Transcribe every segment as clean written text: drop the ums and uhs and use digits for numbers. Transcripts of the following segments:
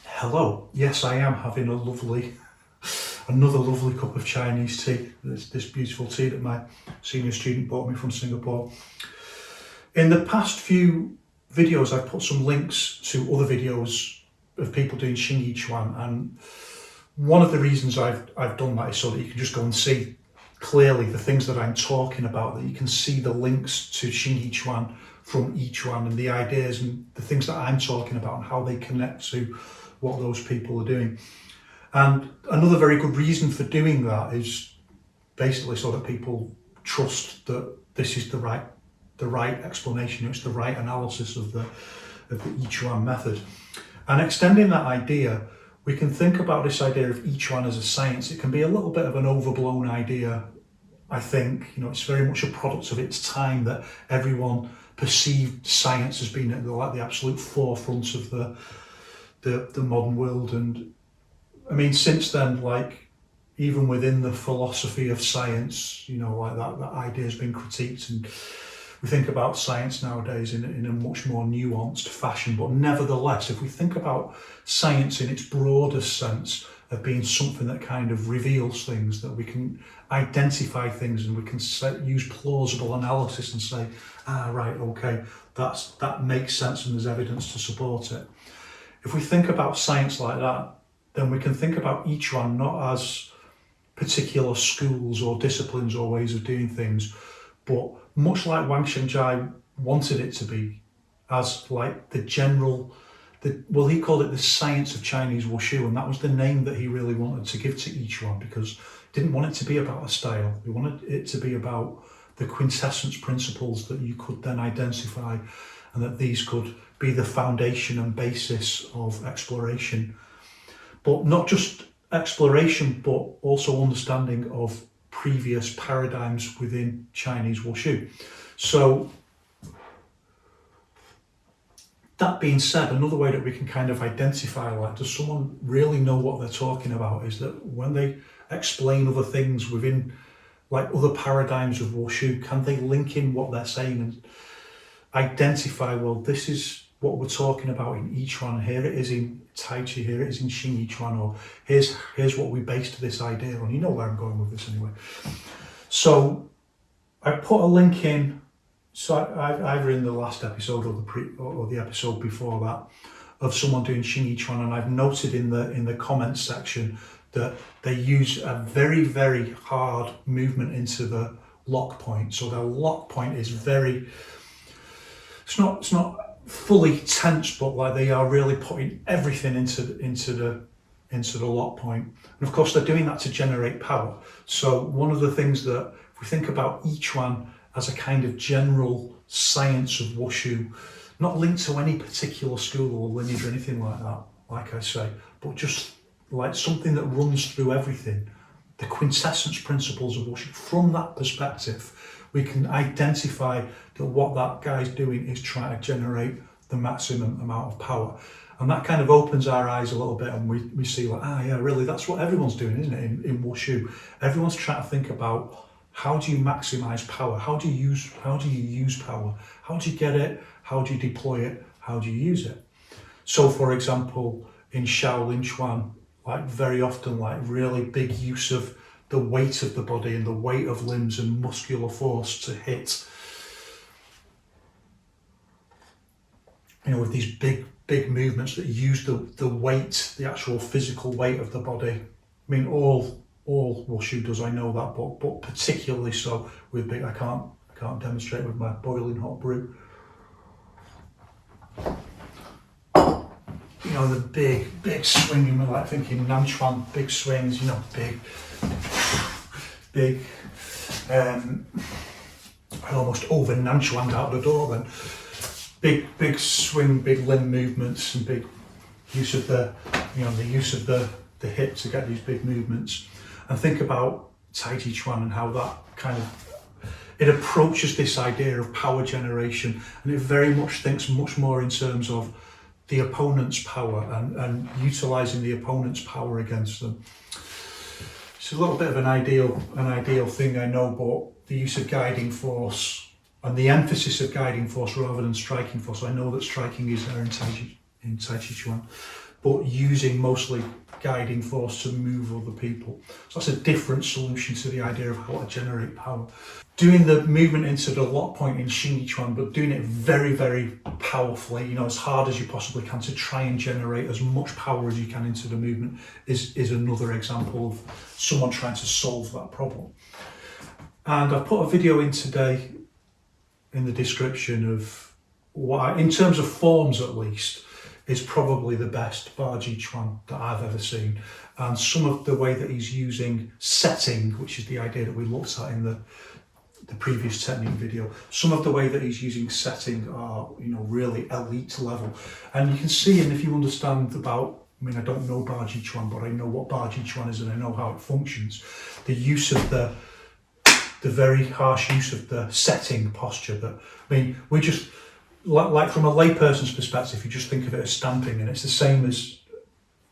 Hello. Yes, I am having another lovely cup of Chinese tea. This beautiful tea that my senior student bought me from Singapore. In the past few videos, I've put some links to other videos of people doing Xing Yiquan, and one of the reasons I've done that is so that you can just go and see clearly the things that I'm talking about, that you can see the links to Xing Yiquan from Yiquan and the ideas and the things that I'm talking about and how they connect to what those people are doing. And another very good reason for doing that is basically so that people trust that this is the right explanation, it's the right analysis of the Yiquan method. And extending that idea, we can think about this idea of Yiquan as a science. It can be a little bit of an overblown idea, I think. It's very much a product of its time, that everyone perceived science as being at the absolute forefront of the modern world. And I mean, since then, even within the philosophy of science, that idea has been critiqued, and we think about science nowadays in a much more nuanced fashion. But nevertheless, if we think about science in its broadest sense of being something that kind of reveals things, that we can identify things and we can use plausible analysis and say, right, okay, that makes sense and there's evidence to support it. If we think about science like that, then we can think about each one not as particular schools or disciplines or ways of doing things, but much like Wang Shengjai wanted it to be, as like he called it the science of Chinese wushu, and that was the name that he really wanted to give to each one, because he didn't want it to be about a style. He wanted it to be about the quintessence principles that you could then identify, and that these could be the foundation and basis of exploration. But not just exploration, but also understanding of previous paradigms within Chinese wushu. So that being said, another way that we can kind of identify, does someone really know what they're talking about, is that when they explain other things within other paradigms of wushu, can they link in what they're saying and identify, well, this is what we're talking about in Yiquan, here it is in Tai Chi, here it is in Xing Yiquan, or here's what we based this idea on. You know where I'm going with this anyway. So I put a link in, so either in the last episode or the episode before that, of someone doing Xing Yiquan, and I've noted in the comments section that they use a very, very hard movement into the lock point. So their lock point is it's not fully tense, but they are really putting everything into the lock point. And of course, they're doing that to generate power. So one of the things that, if we think about each one as a kind of general science of wushu, not linked to any particular school or lineage or anything like that, like I say, but just like something that runs through everything, the quintessence principles of wushu. From that perspective, we can identify that what that guy's doing is trying to generate the maximum amount of power. And that kind of opens our eyes a little bit, and we see yeah, really, that's what everyone's doing, isn't it, in wushu? Everyone's trying to think about, how do you maximize power? How do you use power? How do you get it? How do you deploy it? How do you use it? So for example, in Shaolin Chuan, very often, really big use of the weight of the body and the weight of limbs and muscular force to hit, with these big movements that use the weight, the actual physical weight of the body. I mean, all wushu does, I know that, but particularly so with big. I can't demonstrate with my boiling hot brew. The big swinging, thinking Nanchuan, big swings, big, I almost over Nanchuan out the door then. Big swing, big limb movements, and big use of the hip to get these big movements. And think about Tai Chi Chuan and how that it approaches this idea of power generation, and it very much thinks much more in terms of the opponent's power and utilizing the opponent's power against them. It's a little bit of an ideal thing, I know, but the use of guiding force and the emphasis of guiding force rather than striking force. I know that striking is there in Tai Chi Chuan, but using mostly guiding force to move other people. So that's a different solution to the idea of how to generate power. Doing the movement into the lock point in Xing Yiquan, but doing it very, very powerfully, you know, as hard as you possibly can to try and generate as much power as you can into the movement is another example of someone trying to solve that problem. And I've put a video in today in the description of what, in terms of forms at least, is probably the best Baji Chuan that I've ever seen. And some of the way that he's using setting, which is the idea that we looked at in the previous technique video, some of the way that he's using setting are, you know, really elite level. And you can see, and if you understand about, I mean, I don't know Baji Chuan, but I know what Baji Chuan is and I know how it functions. The use of the very harsh use of the setting posture that, I mean, we just, like from a layperson's perspective, you just think of it as stamping, and it's the same as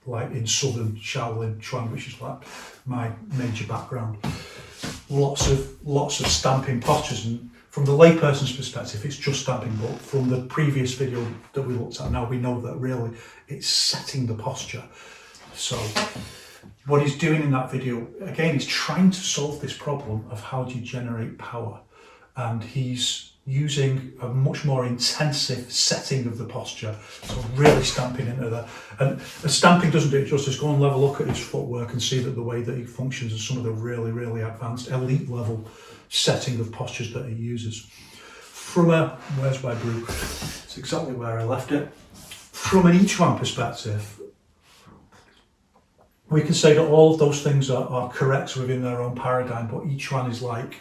like in Southern Shaolin Chuan, which is like my major background. Lots of stamping postures, and from the layperson's perspective, it's just stamping. But from the previous video that we looked at, now we know that really it's setting the posture. So what he's doing in that video, again, he's trying to solve this problem of how do you generate power, and he's using a much more intensive setting of the posture, so really stamping into that. And the stamping doesn't do it justice. Go and have a look at his footwork and see that the way that he functions and some of the really, really advanced elite level setting of postures that he uses. From a, where's my brew? It's exactly where I left it. From an Yiquan perspective, we can say that all of those things are correct within their own paradigm, but each one is like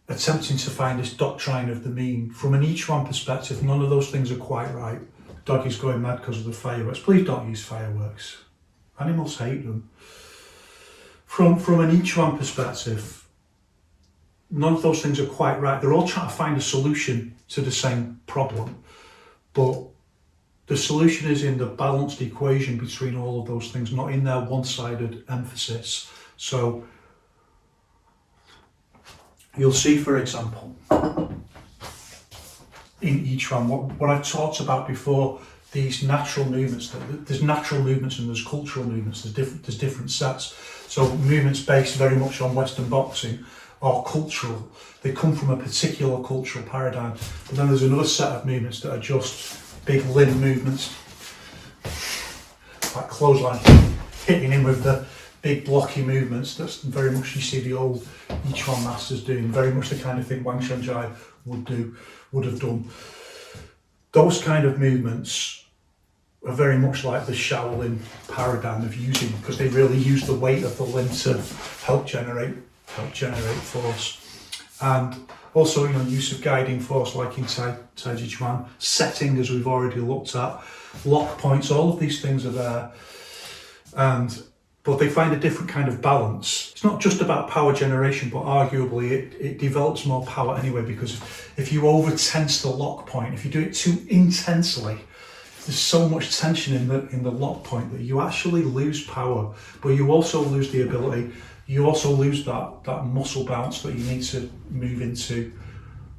attempting to find this doctrine of the mean. From an Yiquan perspective, none of those things are quite right. Dog is going mad because of the fireworks. Please don't use fireworks. Animals hate them. From an Yiquan perspective, none of those things are quite right. They're all trying to find a solution to the same problem, but the solution is in the balanced equation between all of those things, not in their one-sided emphasis. So you'll see, for example, in Yiquan, what I've talked about before, these natural movements. There's natural movements and there's cultural movements. There's different sets. So movements based very much on Western boxing are cultural. They come from a particular cultural paradigm. But then there's another set of movements that are just big limb movements, like clothesline, hitting in with the big blocky movements. That's very much, you see the old Yiquan masters doing, very much the kind of thing Wang Shenjai would have done. Those kind of movements are very much like the Shaolin paradigm of using, because they really use the weight of the limb to help generate force. And also, you know, use of guiding force like in Taiji Chuan, setting as we've already looked at, lock points, all of these things are there. But they find a different kind of balance. It's not just about power generation, but arguably it develops more power anyway, because if you over tense the lock point, if you do it too intensely, there's so much tension in the lock point that you actually lose power, but you also lose the ability, you also lose that muscle bounce that you need to move into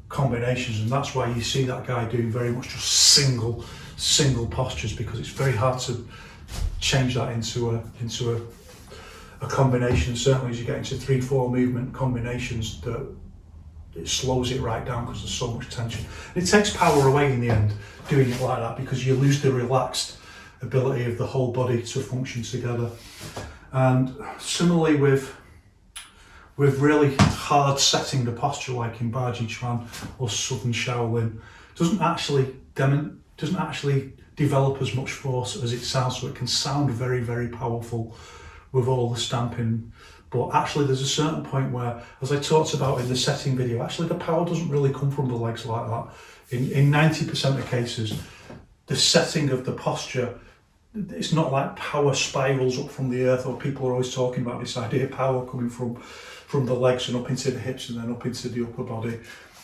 combinations. And that's why you see that guy doing very much just single postures, because it's very hard to change that into a combination. Certainly as you get into 3-4 movement combinations, that it slows it right down because there's so much tension. It takes power away in the end doing it like that, because you lose the relaxed ability of the whole body to function together. And similarly with really hard setting the posture like in Baji Chuan or Southern Shaolin, doesn't actually develop as much force as it sounds. So it can sound very, very powerful with all the stamping, but actually there's a certain point where, as I talked about in the setting video, actually the power doesn't really come from the legs like that. In 90% of cases, the setting of the posture, it's not like power spirals up from the earth, or people are always talking about this idea of power coming from the legs and up into the hips and then up into the upper body.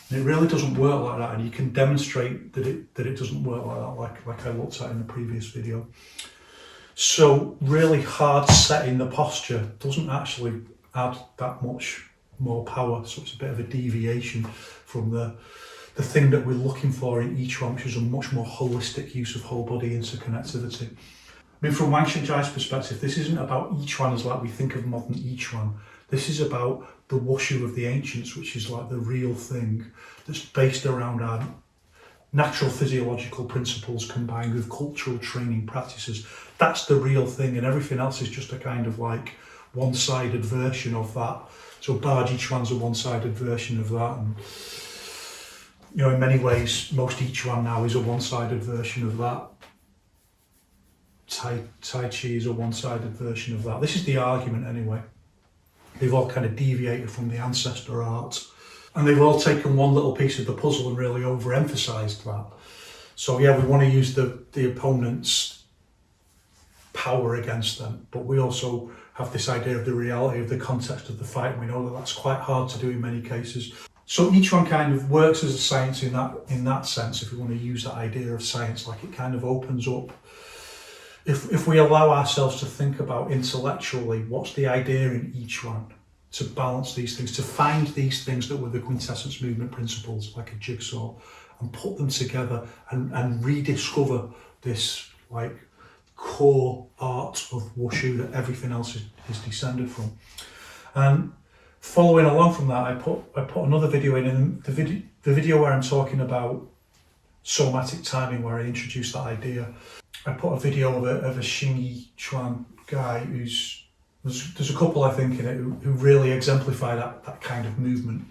And it really doesn't work like that, and you can demonstrate that it doesn't work like that, like I looked at in the previous video. So really hard setting the posture doesn't actually add that much more power, so it's a bit of a deviation from the the thing that we're looking for in Yiquan, which is a much more holistic use of whole body interconnectivity. I mean, from Wang Shengjai's perspective, this isn't about Yiquan as like we think of modern Yiquan. This is about the wushu of the ancients, which is like the real thing that's based around our natural physiological principles combined with cultural training practices. That's the real thing, and everything else is just a kind of like one-sided version of that. So Baji Chuan's a one-sided version of that, and you know, in many ways, most Yiquan now is a one-sided version of that. Tai Chi is a one-sided version of that. This is the argument anyway. They've all kind of deviated from the ancestor art, and they've all taken one little piece of the puzzle and really overemphasized that. So yeah, we want to use the opponent's power against them, but we also have this idea of the reality of the context of the fight, and we know that that's quite hard to do in many cases. So each one kind of works as a science in that sense, if we want to use that idea of science, like it kind of opens up. If we allow ourselves to think about intellectually, what's the idea in each one, to balance these things, to find these things that were the quintessence movement principles, like a jigsaw, and put them together and rediscover this like core art of wushu that everything else is descended from. And following along from that, I put another video in, and the video where I'm talking about somatic timing, where I introduced that idea. I put a video of a Xing Yiquan guy there's a couple I think in it who really exemplify that kind of movement.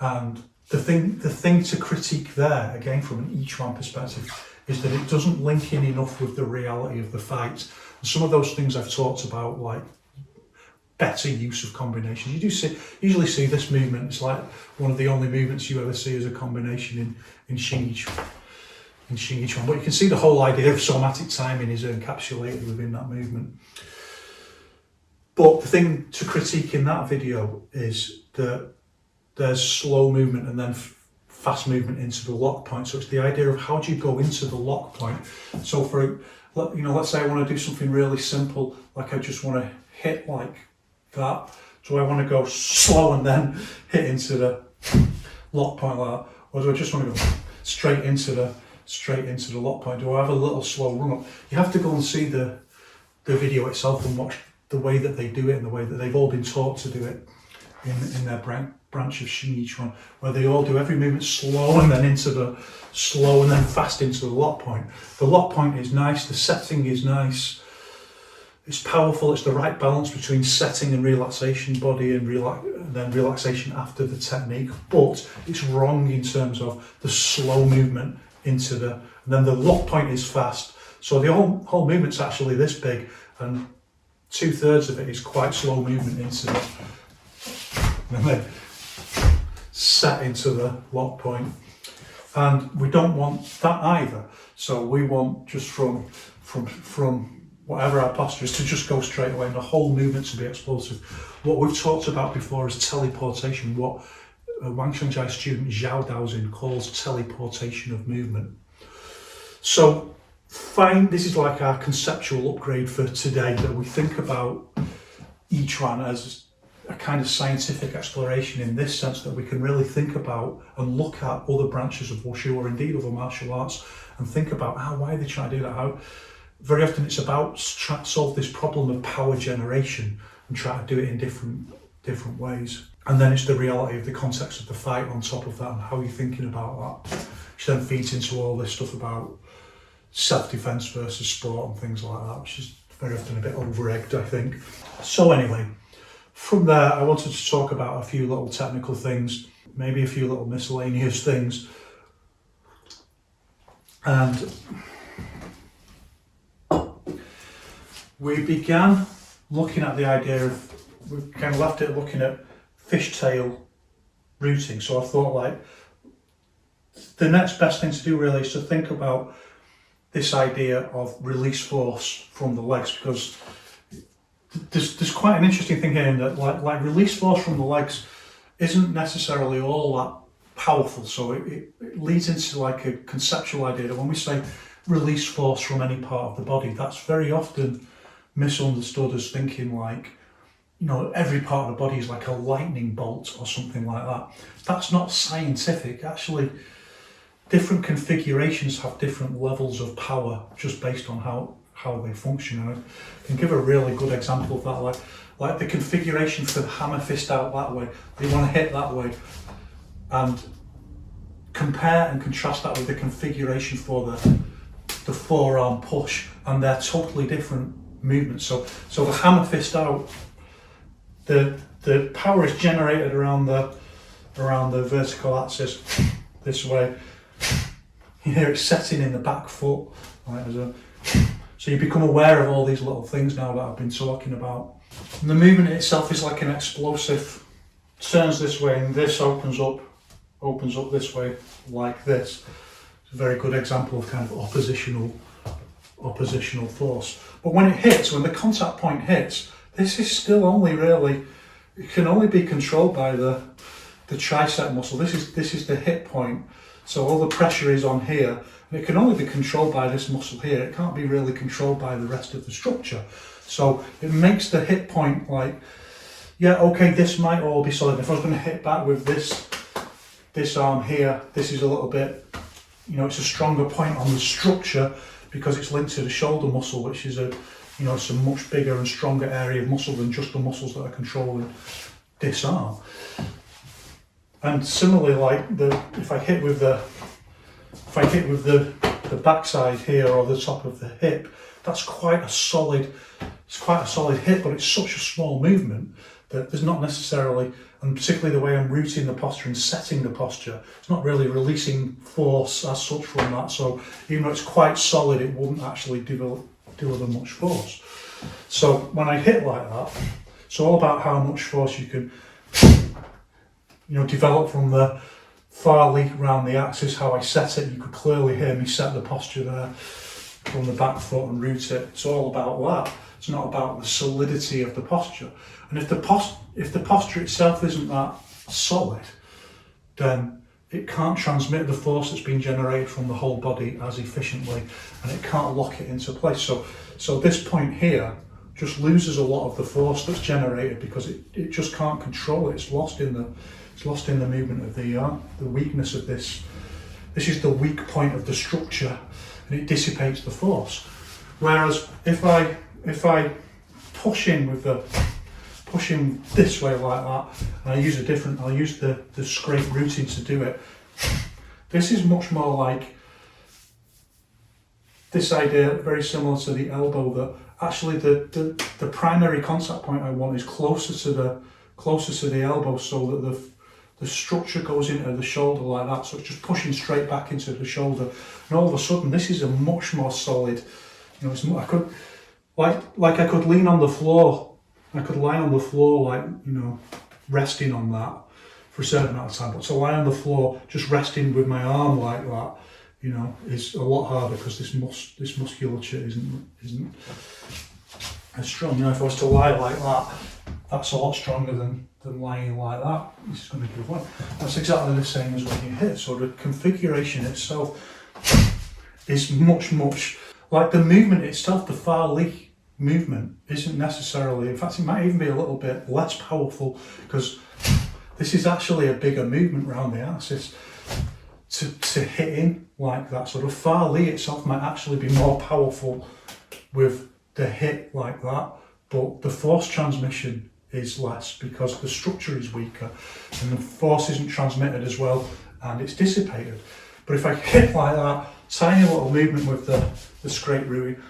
And the thing to critique there, again from an Yiquan perspective, is that it doesn't link in enough with the reality of the fight. And some of those things I've talked about, like better use of combinations. You usually see this movement. It's like one of the only movements you ever see as a combination in Xing Yiquan. But you can see the whole idea of somatic timing is encapsulated within that movement. But the thing to critique in that video is that there's slow movement and then fast movement into the lock point. So it's the idea of how do you go into the lock point. So let's say I want to do something really simple, like I just want to hit like that. Do I want to go slow and then hit into the lock point like that, or do I just want to go straight into the lock point? Do I have a little slow run up? You have to go and see the video itself and watch the way that they do it and the way that they've all been taught to do it in their branch of Xing Yiquan, where they all do every movement slow and then fast into the lock point. The lock point is nice, the setting is nice, it's powerful, it's the right balance between setting and relaxation body and then relaxation after the technique, but it's wrong in terms of the slow movement into and then the lock point is fast. So the whole movement's actually this big, and 2/3 of it is quite slow movement into and then set into the lock point. And we don't want that either. So we want just from whatever our posture is to just go straight away and the whole movement to be explosive. What we've talked about before is teleportation, what Wang Shengjai student Zhao Daoxin calls teleportation of movement. So this is like our conceptual upgrade for today, that we think about Yiquan as a kind of scientific exploration in this sense, that we can really think about and look at other branches of wushu or indeed other martial arts and think about why they try to do that. Very often it's about trying to solve this problem of power generation and try to do it in different ways. And then it's the reality of the context of the fight on top of that and how you're thinking about that, which then feeds into all this stuff about self-defense versus sport and things like that, which is very often a bit over-egged, I think. So anyway, from there I wanted to talk about a few little technical things, maybe a few little miscellaneous things. And we began looking at the idea of, we kind of left it looking at fishtail routing. So I thought like the next best thing to do really is to think about this idea of release force from the legs, because there's quite an interesting thing here in that like release force from the legs isn't necessarily all that powerful. So it leads into like a conceptual idea that when we say release force from any part of the body, that's very often misunderstood as thinking like, every part of the body is like a lightning bolt or something like that. That's not scientific. Actually, different configurations have different levels of power just based on how they function. And I can give a really good example of that, like the configuration for the hammer fist out that way. You want to hit that way, and compare and contrast that with the configuration for the forearm push, and they're totally different movements. So the hammer fist out, the power is generated around the vertical axis this way. Here it's setting in the back foot, right, so you become aware of all these little things now that I've been talking about. And the movement itself is like an explosive. Turns this way and this opens up this way like this. It's a very good example of kind of oppositional force. But when it hits, when the contact point hits, this is still only really, it can only be controlled by the tricep muscle. This is the hit point. So all the pressure is on here, and it can only be controlled by this muscle here. It can't be really controlled by the rest of the structure. So it makes the hit point like, yeah, okay, this might all be solid. If I was going to hit back with this arm here, this is a little bit, it's a stronger point on the structure because it's linked to the shoulder muscle, which is it's a much bigger and stronger area of muscle than just the muscles that are controlling this arm. And similarly, like if I hit with the backside here or the top of the hip, that's quite a solid hit, but it's such a small movement that there's not necessarily, and particularly the way I'm rooting the posture and setting the posture, it's not really releasing force as such from that. So even though it's quite solid, it wouldn't actually deliver much force. So when I hit like that, it's all about how much force you can develop from the farley round the axis. How I set it, you could clearly hear me set the posture there from the back foot and root it. It's all about that. It's not about the solidity of the posture. And if the posture itself isn't that solid, then it can't transmit the force that's been generated from the whole body as efficiently, and it can't lock it into place. So this point here just loses a lot of the force that's generated because it just can't control it. It's lost in the movement of the weakness of this. This is the weak point of the structure, and it dissipates the force. Whereas if I push in this way like that, and I'll use the scrape rooting to do it. This is much more like this idea, very similar to the elbow, that actually the primary contact point I want is closer to the elbow, so that the structure goes into the shoulder like that. So it's just pushing straight back into the shoulder, and all of a sudden this is a much more solid. I could lean on the floor. I could lie on the floor, resting on that for a certain amount of time. But to lie on the floor, just resting with my arm like that, is a lot harder because this musculature isn't as strong. If I was to lie like that, that's a lot stronger than lying like that. This is going to give way. That's exactly the same as when you hit. So the configuration itself is much like the movement itself. The farley movement isn't necessarily, in fact it might even be a little bit less powerful, because this is actually a bigger movement around the axis to hit in like that. So the farley itself might actually be more powerful with the hit like that, but the force transmission is less because the structure is weaker and the force isn't transmitted as well and it's dissipated. But if I hit like that, tiny little movement with the scrape rooting,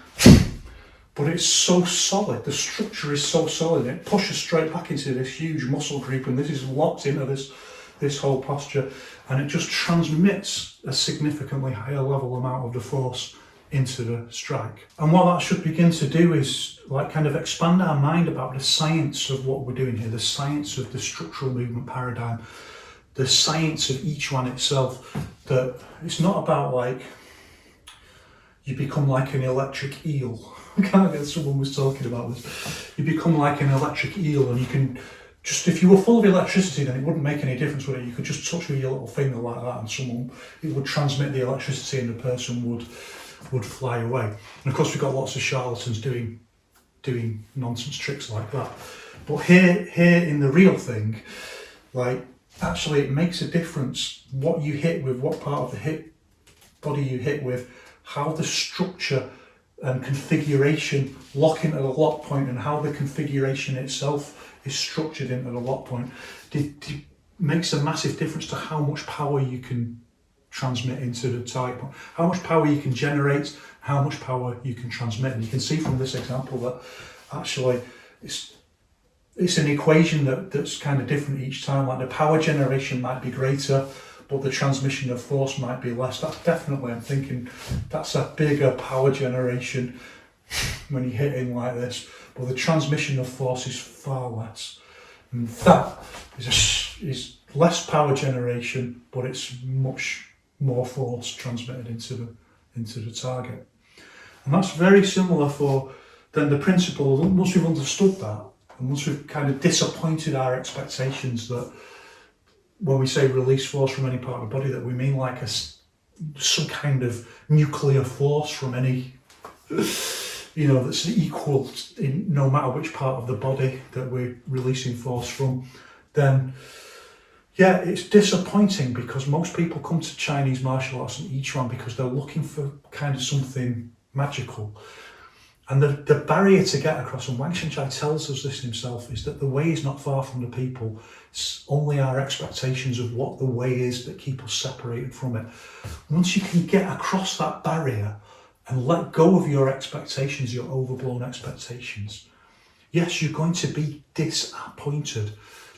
but it's so solid, the structure is so solid, it pushes straight back into this huge muscle group, and this is locked into this whole posture, and it just transmits a significantly higher level amount of the force into the strike. And what that should begin to do is kind of expand our mind about the science of what we're doing here, the science of the structural movement paradigm, the science of Yiquan itself, that it's not about you become like an electric eel. Someone was talking about this. You become like an electric eel, and you can just, if you were full of electricity, then it wouldn't make any difference with it. You could just touch with your little finger like that, and it would transmit the electricity, and the person would fly away. And of course, we've got lots of charlatans doing nonsense tricks like that. But here in the real thing, actually, it makes a difference what you hit with what part of the hip body you hit with, how the structure and configuration lock into the lock point, and how the configuration itself is structured into the lock point, makes a massive difference to how much power you can transmit into the target point, how much power you can generate, how much power you can transmit. And you can see from this example that actually it's an equation that's kind of different each time. Like the power generation might be greater, but the transmission of force might be less. That's definitely, I'm thinking, that's a bigger power generation when you hit in like this, but the transmission of force is far less. And that is less power generation, but it's much more force transmitted into the target. And that's very similar for then the principle. Once we've understood that, and once we've kind of disappointed our expectations that when we say release force from any part of the body, that we mean like some kind of nuclear force from any, that's equal in no matter which part of the body that we're releasing force from, then yeah, it's disappointing, because most people come to Chinese martial arts and Yiquan because they're looking for kind of something magical. And the barrier to get across, and Wang Shenjai tells us this himself, is that the way is not far from the people. It's only our expectations of what the way is that keep us separated from it. Once you can get across that barrier and let go of your expectations, your overblown expectations, yes, you're going to be disappointed.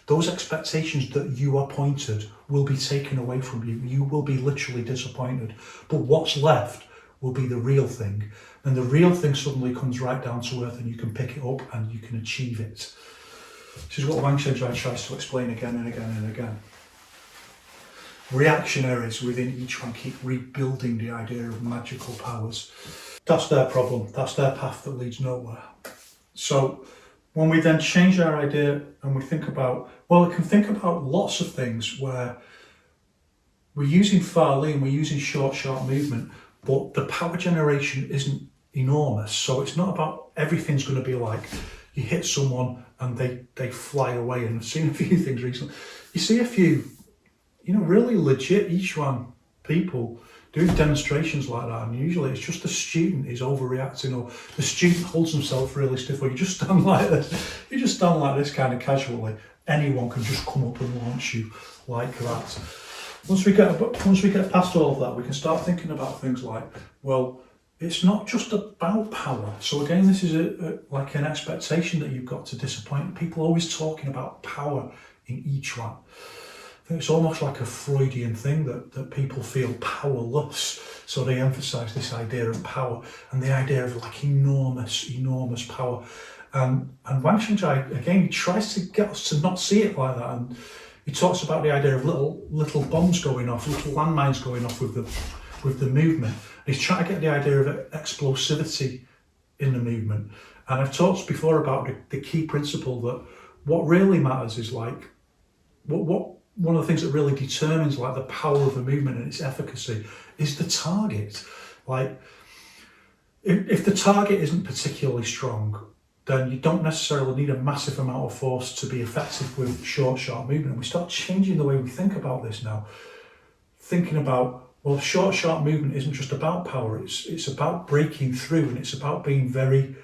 Those expectations that you appointed will be taken away from you. You will be literally disappointed. But what's left will be the real thing. And the real thing suddenly comes right down to earth, and you can pick it up and you can achieve it. This is what Wang Shenjai tries to explain again and again and again. Reactionaries within Yiquan keep rebuilding the idea of magical powers. That's their problem. That's their path that leads nowhere. So when we then change our idea and we think about, well, we can think about lots of things where we're using Fa Li and we're using short, sharp movement, but the power generation isn't enormous. So it's not about everything's going to be like you hit someone and they fly away. And I've seen a few things recently. You see a few, really legit Yiquan people doing demonstrations like that, and usually it's just the student is overreacting, or the student holds himself really stiff, or you just stand like this kind of casually. Anyone can just come up and launch you like that. Once we get past all of that, we can start thinking about things like, well, it's not just about power. So again, this is like an expectation that you've got to disappoint. People are always talking about power in Yiquan. I think it's almost like a Freudian thing that people feel powerless. So they emphasize this idea of power and the idea of like enormous power. And Wang Shenjai, again, he tries to get us to not see it like that. And he talks about the idea of little bombs going off, little landmines going off with the movement. And he's trying to get the idea of explosivity in the movement. And I've talked before about the key principle that what really matters is like, what one of the things that really determines like the power of a movement and its efficacy is the target. Like, if the target isn't particularly strong, then you don't necessarily need a massive amount of force to be effective with short, sharp movement. And we start changing the way we think about this now. Thinking about, well, short, sharp movement isn't just about power, it's about breaking through, and it's about being very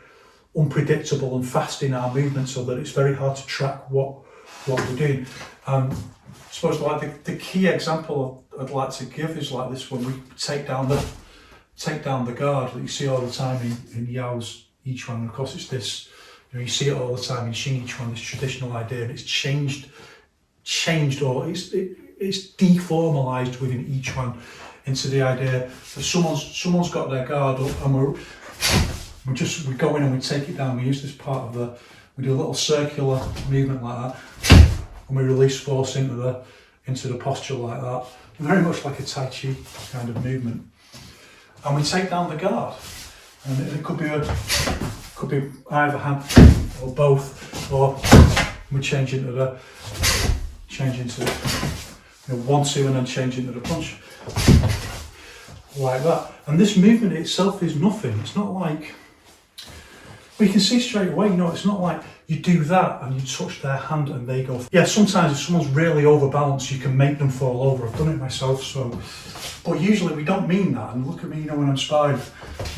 unpredictable and fast in our movement so that it's very hard to track what we're doing. I suppose like the key example I'd like to give is like this: when we take down the guard that you see all the time in Yao's Yiquan. And of course, it's this, you see it all the time in Xing Yiquan, this traditional idea, and it's changed, or it's deformalized within Yiquan into the idea that someone's got their guard up, and we go in and we take it down. We use this part of we do a little circular movement like that, and we release force into the posture like that, very much like a Tai Chi kind of movement. And we take down the guard, and it could be either hand or both, or we change into 1-2 and then change into the punch like that. And this movement itself is nothing. It's not like We can see straight away, it's not like you do that and you touch their hand and they go. Yeah, sometimes if someone's really overbalanced, you can make them fall over. I've done it myself, but usually we don't mean that. And look at me, when I'm sparring,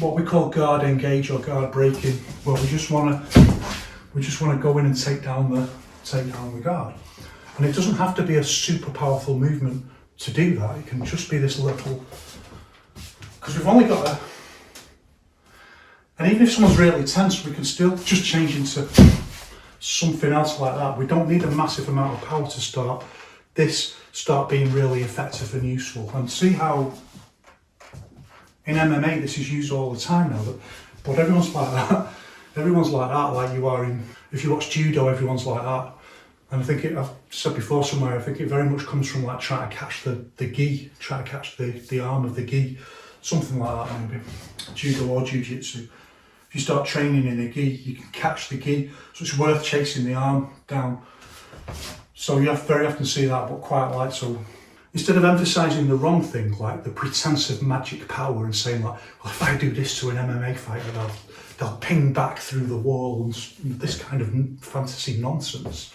what we call guard engage or guard breaking, where we just want to go in and take down the guard. And it doesn't have to be a super powerful movement to do that. It can just be this little, because we've only got and even if someone's really tense, we can still just change into something else like that. We don't need a massive amount of power to start being really effective and useful. And see how in MMA this is used all the time now, but everyone's like that. Everyone's like that, like you are if you watch judo, everyone's like that. And I think I've said before somewhere, I think it very much comes from like trying to catch the gi, trying to catch the arm of the gi, something like that maybe, judo or jiu-jitsu. If you start training in a gi, you can catch the gi, so it's worth chasing the arm down. So you very often see that, but quite like, so instead of emphasising the wrong thing, like the pretense of magic power and saying like, well, if I do this to an MMA fighter, they'll ping back through the wall and this kind of fantasy nonsense.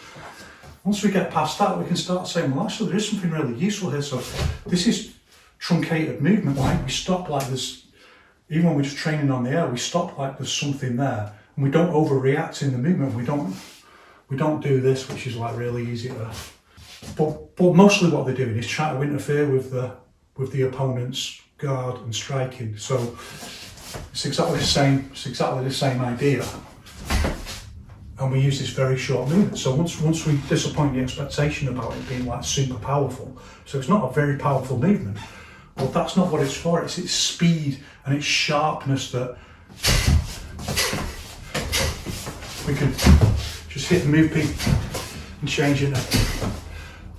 Once we get past that, we can start saying, well, actually, there is something really useful here. So this is truncated movement, like we stop like this. Even when we're just training on the air, we stop like there's something there, and we don't overreact in the movement. We don't do this, which is like really easy to. But mostly what they're doing is trying to interfere with the opponent's guard and striking. So it's exactly the same. It's exactly the same idea, and we use this very short movement. So once we disappoint the expectation about it being like super powerful, so it's not a very powerful movement. Well, that's not what it's for. It's its speed and its sharpness that we can just hit and move people and change into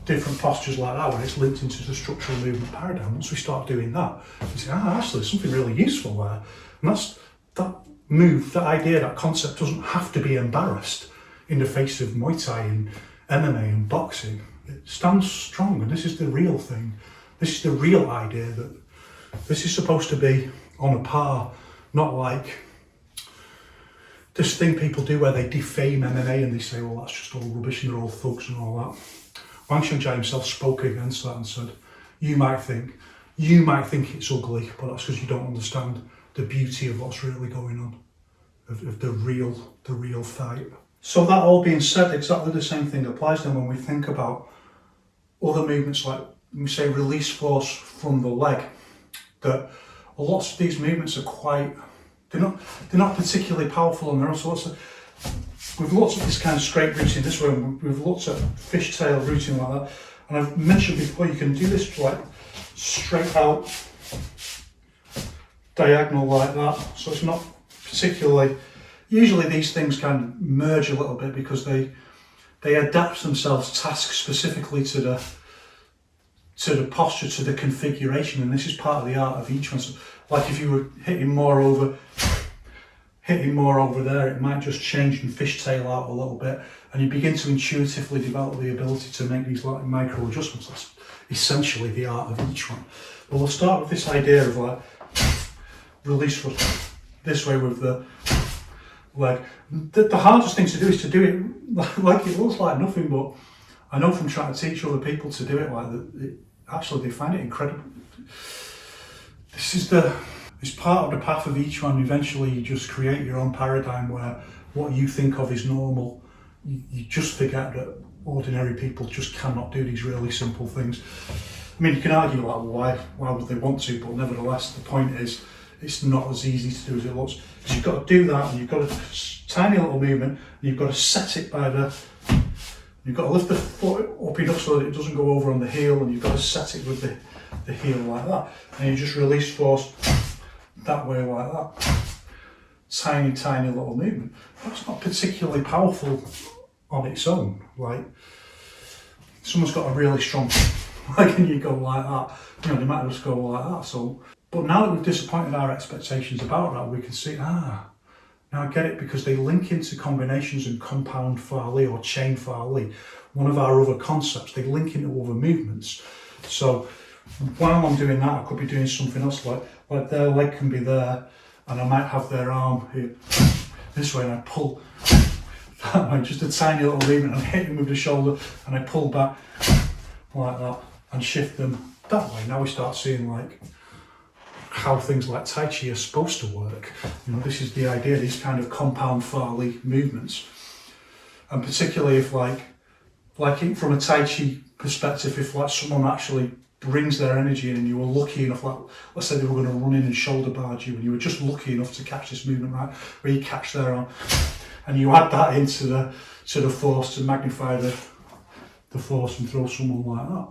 different postures like that when it's linked into the structural movement paradigm. Once we start doing that, we say, actually, there's something really useful there. And that's that move, that idea, that concept doesn't have to be embarrassed in the face of Muay Thai and MMA and boxing. It stands strong, and this is the real thing. This is the real idea, that this is supposed to be on a par, not like this thing people do where they defame MMA and they say, well, that's just all rubbish and they're all thugs and all that. Wang Xiangjia himself spoke against that and said, you might think it's ugly, but that's because you don't understand the beauty of what's really going on, of the real fight. So that all being said, exactly the same thing applies then when we think about other movements, like we say release force from the leg, that lots of these movements are they're not particularly powerful, and there are also we've looked at this kind of straight routine this way, we've looked at fishtail routine like that, and I've mentioned before you can do this like straight out diagonal like that, so it's not particularly, usually these things kind of merge a little bit because they adapt themselves task specifically to the posture, to the configuration, and this is part of the art of each one. So, like if you were hitting more over there, it might just change and fishtail out a little bit, and you begin to intuitively develop the ability to make these like micro adjustments. That's essentially the art of each one. But we'll start with this idea of like release foot this way with the leg. The hardest thing to do is to do it like it looks like nothing, but I know from trying to teach other people to do it like that, actually they find it incredible. It's part of the path of each one. Eventually you just create your own paradigm where what you think of is normal, you just forget that ordinary people just cannot do these really simple things. I mean, you can argue like, well, why would they want to, but nevertheless the point is it's not as easy to do as it looks, because you've got to do that and you've got a tiny little movement and you've got to set it you've got to lift the foot up enough so that it doesn't go over on the heel, and you've got to set it with the heel like that, and you just release force that way like that. Tiny little movement. That's not particularly powerful on its own. Like someone's got a really strong leg and you go like that, they might just go like that. So, but now that we've disappointed our expectations about that, we can see, now I get it, because they link into combinations and compound Fa Li or chain Fa Li, one of our other concepts. They link into other movements. So while I'm doing that, I could be doing something else, like their leg can be there, and I might have their arm here, this way and I pull that way, just a tiny little movement, and I hit him with the shoulder and I pull back like that and shift them that way. Now we start seeing like how things like Tai Chi are supposed to work. You know, this is the idea, these kind of compound Farley movements. And particularly if like from a Tai Chi perspective, if like someone actually brings their energy in and you were lucky enough, like let's say they were going to run in and shoulder barge you and you were just lucky enough to catch this movement, right, where you catch their arm and you add that into the force to magnify the force and throw someone like that.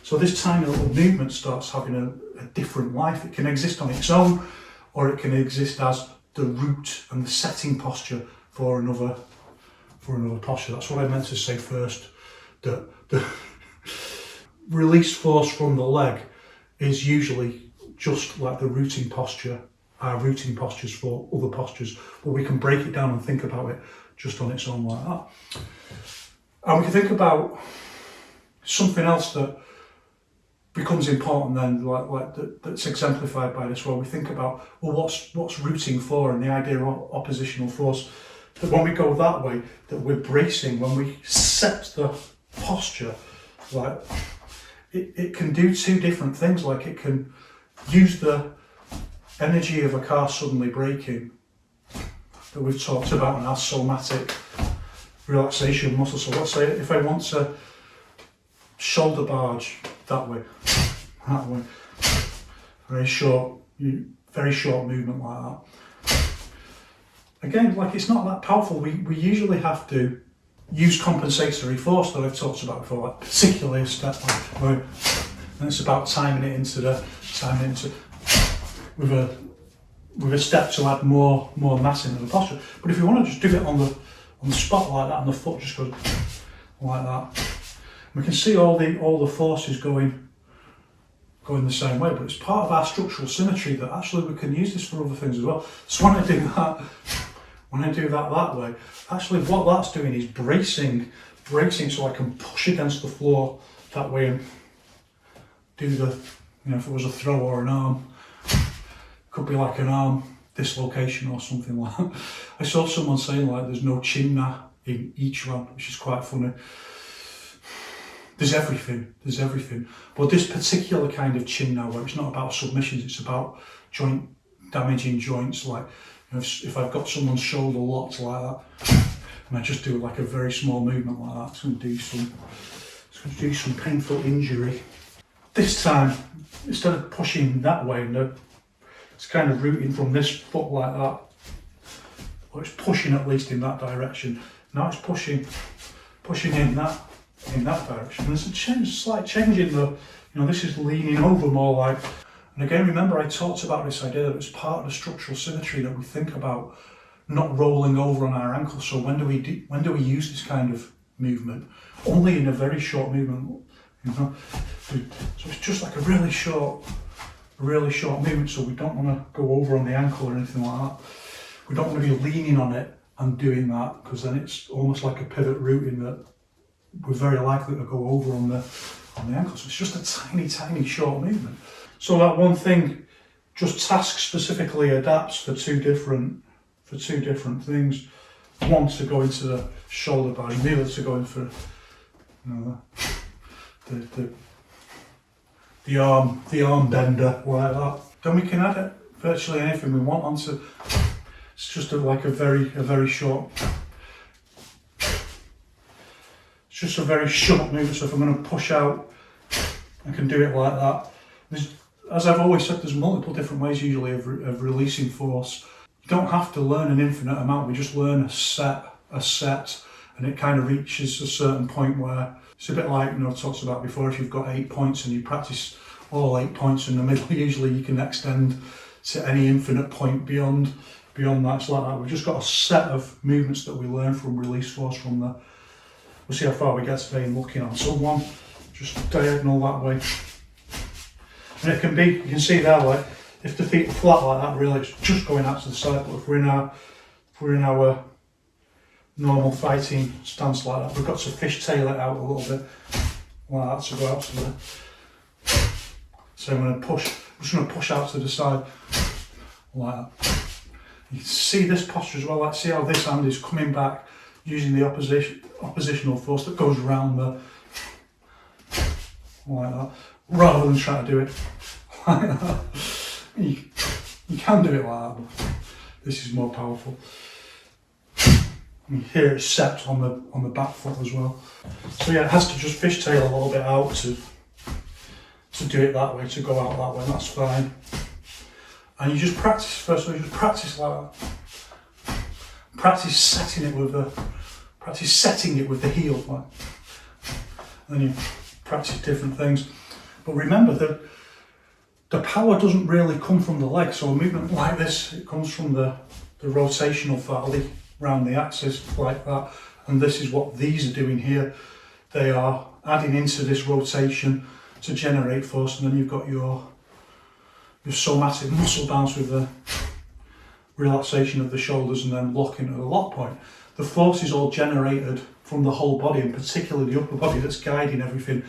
So this tiny little movement starts having a different life. It can exist on its own, or it can exist as the root and the setting posture for another posture. That's what I meant to say first. The release force from the leg is usually just like the rooting posture, our rooting postures for other postures, but we can break it down and think about it just on its own like that. And we can think about something else that becomes important then, that's exemplified by this, where we think about, well, what's rooting for, and the idea of oppositional force, that when we go that way, that we're bracing, when we set the posture, like it can do two different things. Like it can use the energy of a car suddenly braking that we've talked about and our somatic relaxation muscle. So let's say if I want to shoulder barge that way, very short movement like that. Again, like it's not that powerful. We usually have to use compensatory force that I've talked about before, like particularly a step like, and it's about timing it with a step to add more mass into the posture. But if you want to just do it on the spot like that, and the foot just goes like that, we can see all the forces going the same way. But it's part of our structural symmetry that actually we can use this for other things as well. So when I do that way, actually what that's doing is bracing so I can push against the floor that way and do if it was a throw or an arm, could be like an arm dislocation or something like that. I saw someone saying like there's no chin na in Yiquan, which is quite funny. There's everything. But this particular kind of chin na, where it's not about submissions, it's about damaging joints, like if I've got someone's shoulder locked like that, and I just do like a very small movement like that, it's going to do some painful injury. This time, instead of pushing that way, it's kind of rooting from this foot like that, or it's pushing at least in that direction. Now it's pushing in that direction. There's a slight change in this is leaning over more like. And again, remember I talked about this idea that it's part of the structural symmetry that we think about not rolling over on our ankles. So when do we use this kind of movement? Only in a very short movement, So it's just like a really short movement. So we don't want to go over on the ankle or anything like that. We don't want to be leaning on it and doing that, because then it's almost like a pivot rooting that we're very likely to go over on the ankle. So it's just a tiny short movement. So that one thing just task specifically adapts for two different things. One to go into the shoulder barge, the other to go in for the arm bender like that. Then we can add it virtually anything we want onto. It's just like a very short. It's just a very short movement. So if I'm going to push out, I can do it like that. As I've always said, there's multiple different ways usually of releasing force. You don't have to learn an infinite amount. We just learn a set, and it kind of reaches a certain point where it's a bit like, I talked about before, if you've got 8 points and you practice all 8 points in the middle, usually you can extend to any infinite point beyond that. It's like that. We've just got a set of movements that we learn from release force from the. We'll see how far we get today in looking on. So one, just diagonal that way. And it can be, you can see there, like, if the feet are flat like that, really it's just going out to the side. But if we're in our normal fighting stance like that, we've got to fishtail it out a little bit, like that, to go out to the. So I'm just going to push out to the side, like that. You can see this posture as well, like see how this hand is coming back using the oppositional force that goes around the, like that, rather than trying to do it like that. You can do it like that, but this is more powerful. And here it's set on the back foot as well. So yeah, it has to just fishtail a little bit out to do it that way, to go out that way, and that's fine. And you just practice first, so you just practice like that. Practice setting it with the heel, like. And then you practice different things. But remember that the power doesn't really come from the leg. So a movement like this, it comes from the rotational fairly around the axis like that. And this is what these are doing here. They are adding into this rotation to generate force, and then you've got your somatic muscle bounce with the relaxation of the shoulders and then locking at the lock point. The force is all generated from the whole body, and particularly the upper body that's guiding everything,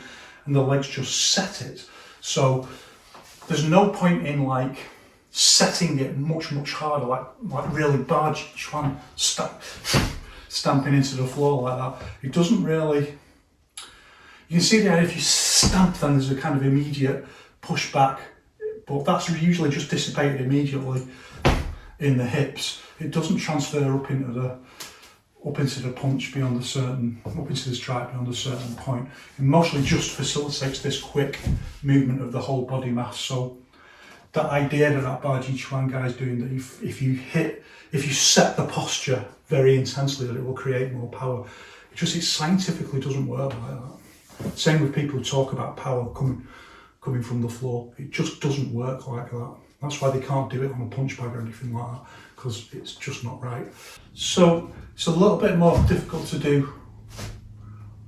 and the legs just set it. So there's no point in like setting it much harder, like really barge Chuan stamping into the floor like that. It doesn't really. You can see that if you stamp, then there's a kind of immediate pushback, but that's usually just dissipated immediately in the hips. It doesn't transfer up into the punch beyond a certain, up into the strike beyond a certain point. It mostly just facilitates this quick movement of the whole body mass. So that idea that Baji Chuan guy is doing, that if you set the posture very intensely, that it will create more power. It scientifically doesn't work like that. Same with people who talk about power coming from the floor. It just doesn't work like that. That's why they can't do it on a punch bag or anything like that, because it's just not right. So it's a little bit more difficult to do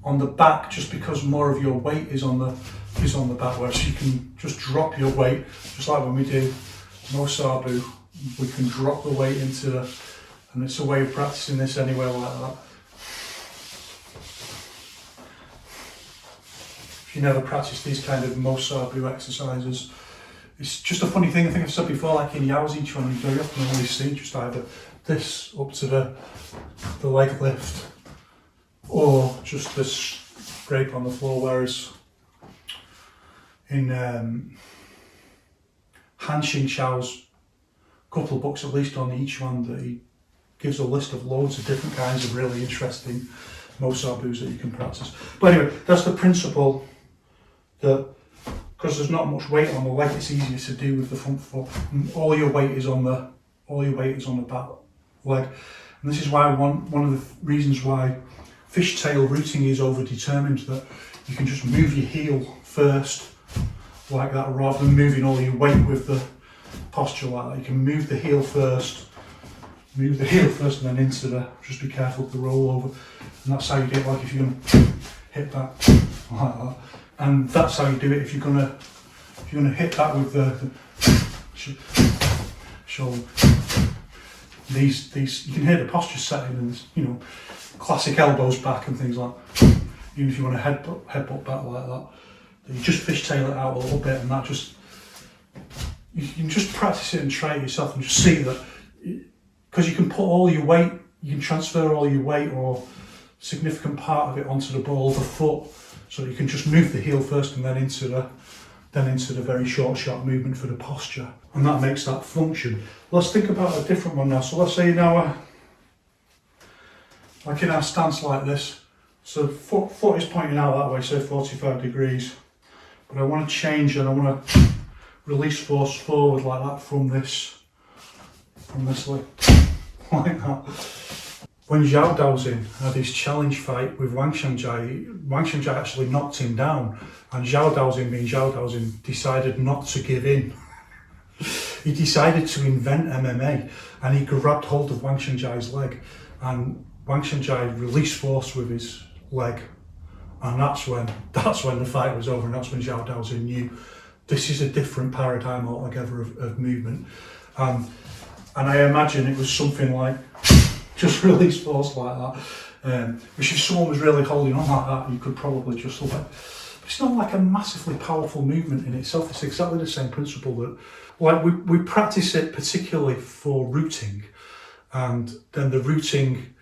on the back, just because more of your weight is on the back, whereas you can just drop your weight, just like when we do Mo Sabu, we can drop the weight into and it's a way of practicing this anywhere like that. If you never practice these kind of Mo Sabu exercises, it's just a funny thing. I think I've said before, like in Yaozi Chuan, you very often only see just either this up to the leg lift, or just this scrape on the floor, whereas in Han Xing Xiao's couple of books, at least on each one, that he gives a list of loads of different kinds of really interesting Mo Sabus that you can practice. But anyway, that's the principle, that because there's not much weight on the leg, it's easier to do with the front foot. And all your weight is on the back leg. And this is why one of the reasons why fishtail rooting is over-determined, that you can just move your heel first like that, rather than moving all your weight with the posture like that. You can move the heel first and then into the, just be careful to roll over. And that's how you do it, like if you're going to hit that like that. And that's how you do it if you're going to hit that with the shoulder. These you can hear the posture setting, and there's, classic elbows back and things like that. Even if you want to headbutt back like that, you just fishtail it out a little bit, and that just, you can just practice it and try it yourself and just see that, because you can put all your weight, you can transfer all your weight or significant part of it onto the ball of the foot, so you can just move the heel first and then into the very short movement for the posture, and that makes that function. Let's think about a different one now. So let's say now, like in our stance like this, so foot is pointing out that way, say 45 degrees, but I want to change and I want to release force forward like that from this leg, like that. When Zhao Daoxin had his challenge fight with Wang Xiangjia actually knocked him down, and Zhao Daoxin, being Zhao Daoxin, decided not to give in. He decided to invent MMA, and he grabbed hold of Wang Xiangjia's leg, and Wang Xiangjia released force with his leg, and that's when the fight was over, and that's when Zhao Daoxin knew this is a different paradigm altogether of movement. And I imagine it was something like just release force like that, which if someone was really holding on like that, you could probably just let. But it's not like a massively powerful movement in itself. It's exactly the same principle that, like we practice it particularly for rooting, and then the rooting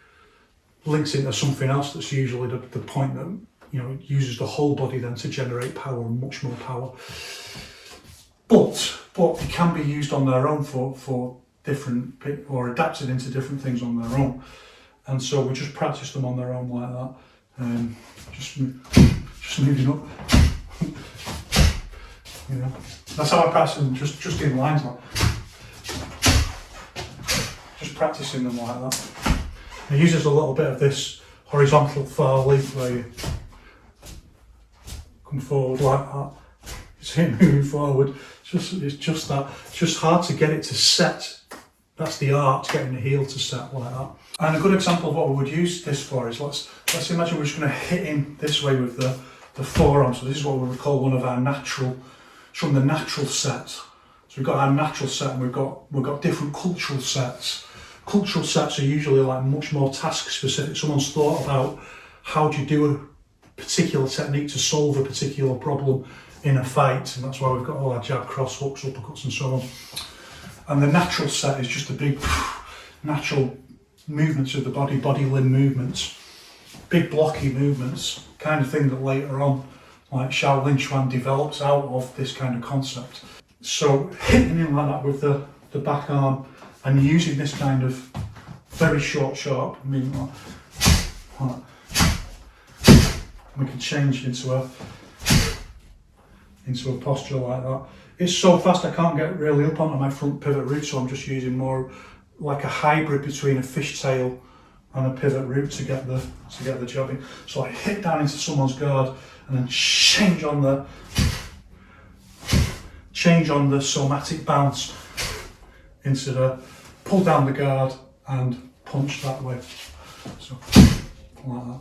links into something else that's usually the point that, you know, it uses the whole body then to generate power, and much more power. But it can be used on their own for different, or adapted into different things on their own. And so we just practice them on their own like that. Just moving up. You know, that's how I practice them, just in lines like. Just practicing them like that. It uses a little bit of this horizontal far leap where you come forward like that. You see it moving forward. It's just that. It's just hard to get it to set. That's the art, getting the heel to set like that. And a good example of what we would use this for is, let's imagine we're just going to hit him this way with the forearm. So this is what we would call one of our natural, it's from the natural set. So we've got our natural set, and we've got different cultural sets. Cultural sets are usually like much more task specific. Someone's thought about how do you do a particular technique to solve a particular problem in a fight, and that's why we've got all our jab, cross, hooks, uppercuts and so on. And the natural set is just the big natural movements of the body limb movements, big blocky movements, kind of thing that later on, like Shaolin Chuan, develops out of this kind of concept. So hitting him like that with the back arm, and using this kind of very short, sharp movement, like we can change into a posture like that. It's so fast I can't get really up onto my front pivot root, so I'm just using more like a hybrid between a fishtail and a pivot root to get the job in. So I hit down into someone's guard and then change on the somatic bounce into the pull down the guard and punch that way. So like that.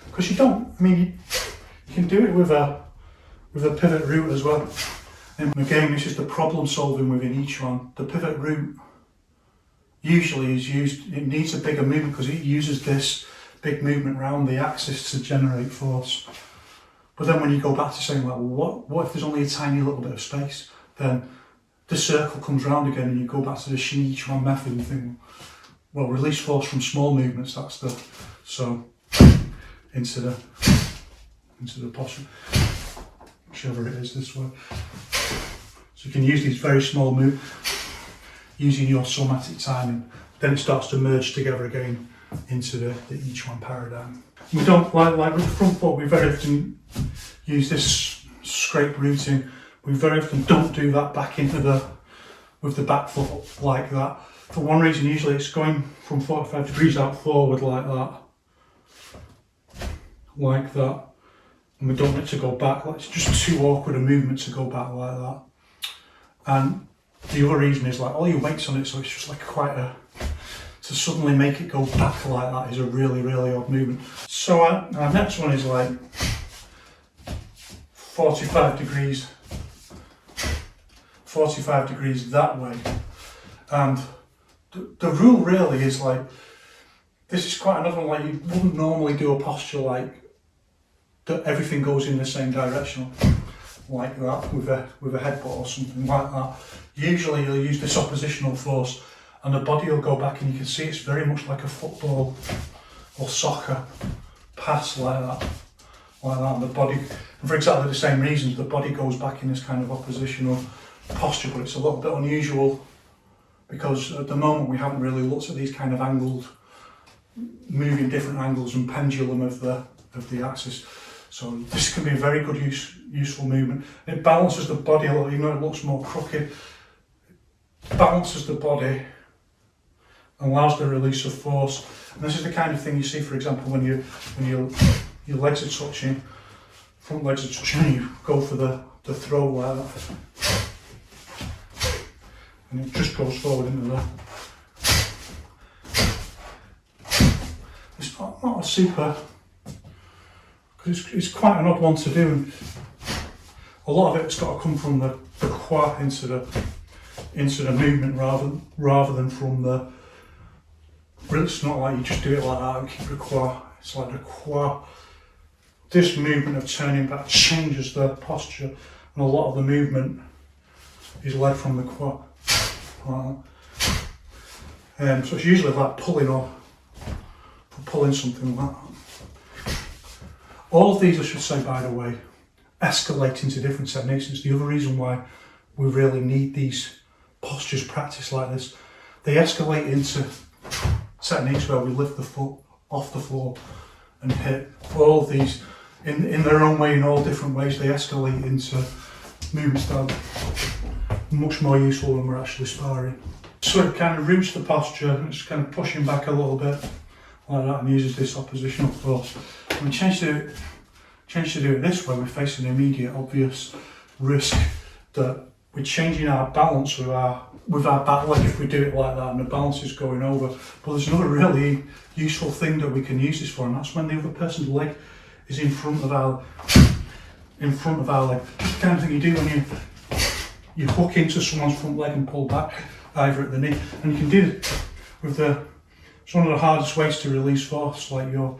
Because you can do it with a pivot root as well. And again, this is the problem solving within each one. The pivot root usually is used, it needs a bigger movement because it uses this big movement around the axis to generate force. But then when you go back to saying, like, well, what if there's only a tiny little bit of space? Then the circle comes round again, and you go back to the Shin Yiquan method and think, well, release force from small movements, that's the, so into the posture, whichever it is this way. So you can use these very small moves, using your somatic timing, then it starts to merge together again into the Yiquan paradigm. We don't, like with the front foot, we very often use this scrape rooting. We very often don't do that back into with the back foot like that. For one reason, usually it's going from 45 degrees out forward like that. And we don't want it to go back. It's just too awkward a movement to go back like that. And the other reason is, like, all your weight's on it, so it's just like to suddenly make it go back like that is a really, really odd movement. So our next one is like 45 degrees that way. And the rule really is, like, this is quite another one, like, you wouldn't normally do a posture like that everything goes in the same direction like that with a headbutt or something like that. Usually you'll use this oppositional force and the body will go back, and you can see it's very much like a football or soccer pass like that. And the body, and for exactly the same reasons, the body goes back in this kind of oppositional posture, but it's a little bit unusual because at the moment we haven't really looked at these kind of angled, moving different angles and pendulum of the axis. So this can be a very good useful movement. It balances the body a little, even though it looks more crooked. It balances the body and allows the release of force. And this is the kind of thing you see, for example, when your legs are touching, front legs are touching, and you go for the throw like that. And it just goes forward into there. It's not a super, because it's quite an odd one to do, and a lot of it's got to come from the qua into the movement rather than from the. It's not like you just do it like that and keep the qua. It's like the qua. This movement of turning back changes the posture, and a lot of the movement his leg from the quad. Like that. So it's usually like pulling something like that. All of these, I should say, by the way, escalate into different techniques. It's the other reason why we really need these postures practice like this. They escalate into techniques where we lift the foot off the floor and hit. All of these in their own way, in all different ways, they escalate into movements that are much more useful when we're actually sparring. So it kind of roots the posture, it's kind of pushing back a little bit like that and uses this oppositional force. When we change to do it this way, we're facing an immediate obvious risk that we're changing our balance with our back leg if we do it like that and the balance is going over. But there's another really useful thing that we can use this for, and that's when the other person's leg is in front of our leg. It's the kind of thing you do when you hook into someone's front leg and pull back, either at the knee. And you can do it with it's one of the hardest ways to release force, like your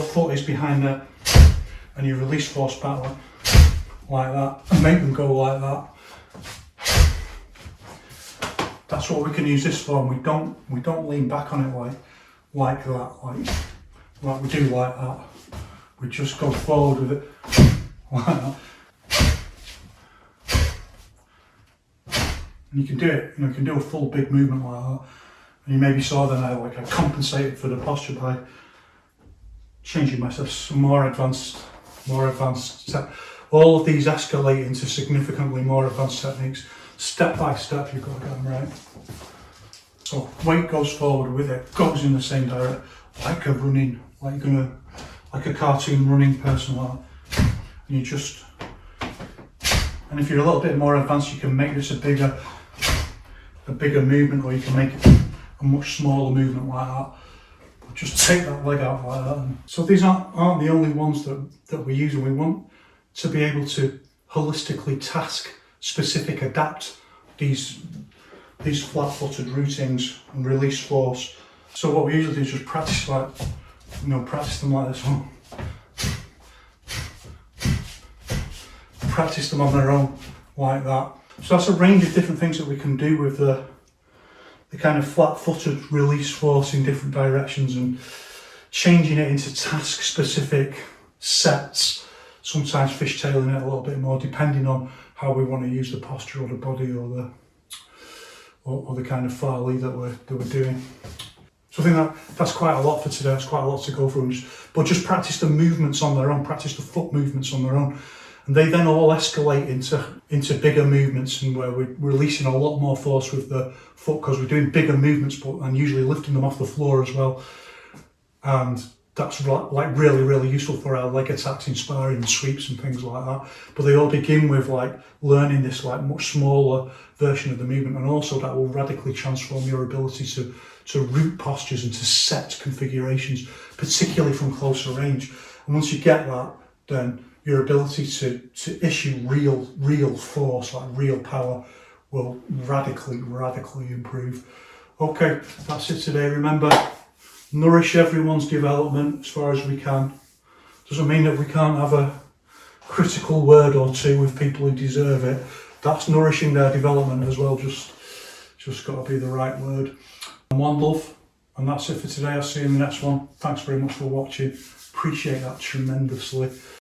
foot is behind there and you release force back like that and make them go like that. That's what we can use this for, and we don't lean back on it like that, like we do like that. We just go forward with it like that. And you can do it, you can do a full big movement like that. And you maybe saw that I compensated for the posture by changing myself some more advanced. All of these escalate into significantly more advanced techniques. Step by step, you've got to get them right. So weight goes forward with it, goes in the same direction, like a cartoon running person like that. And if you're a little bit more advanced, you can make this a bigger movement, or you can make it a much smaller movement like that. But just take that leg out like that. So these aren't the only ones that we use, and we want to be able to holistically adapt these flat-footed routines and release force. So what we usually do is just practice them like this one. Practice them on their own like that. So that's a range of different things that we can do with the kind of flat-footed release force in different directions, and changing it into task-specific sets, sometimes fishtailing it a little bit more depending on how we want to use the posture or the body or the kind of Farley that we're doing. So I think that's quite a lot for today. That's quite a lot to go through. But just practice the movements on their own, practice the foot movements on their own. And they then all escalate into bigger movements, and where we're releasing a lot more force with the foot because we're doing bigger movements, and usually lifting them off the floor as well. And that's like really, really useful for our leg attacks in sparring and sweeps and things like that. But they all begin with learning this much smaller version of the movement, and also that will radically transform your ability to root postures and to set configurations, particularly from closer range. And once you get that, then your ability to issue real force, like real power, will radically improve. Okay, that's it today. Remember, nourish everyone's development as far as we can. Doesn't mean that we can't have a critical word or two with people who deserve it. That's nourishing their development as well, just got to be the right word. And one love, and that's it for today. I'll see you in the next one. Thanks very much for watching. Appreciate that tremendously.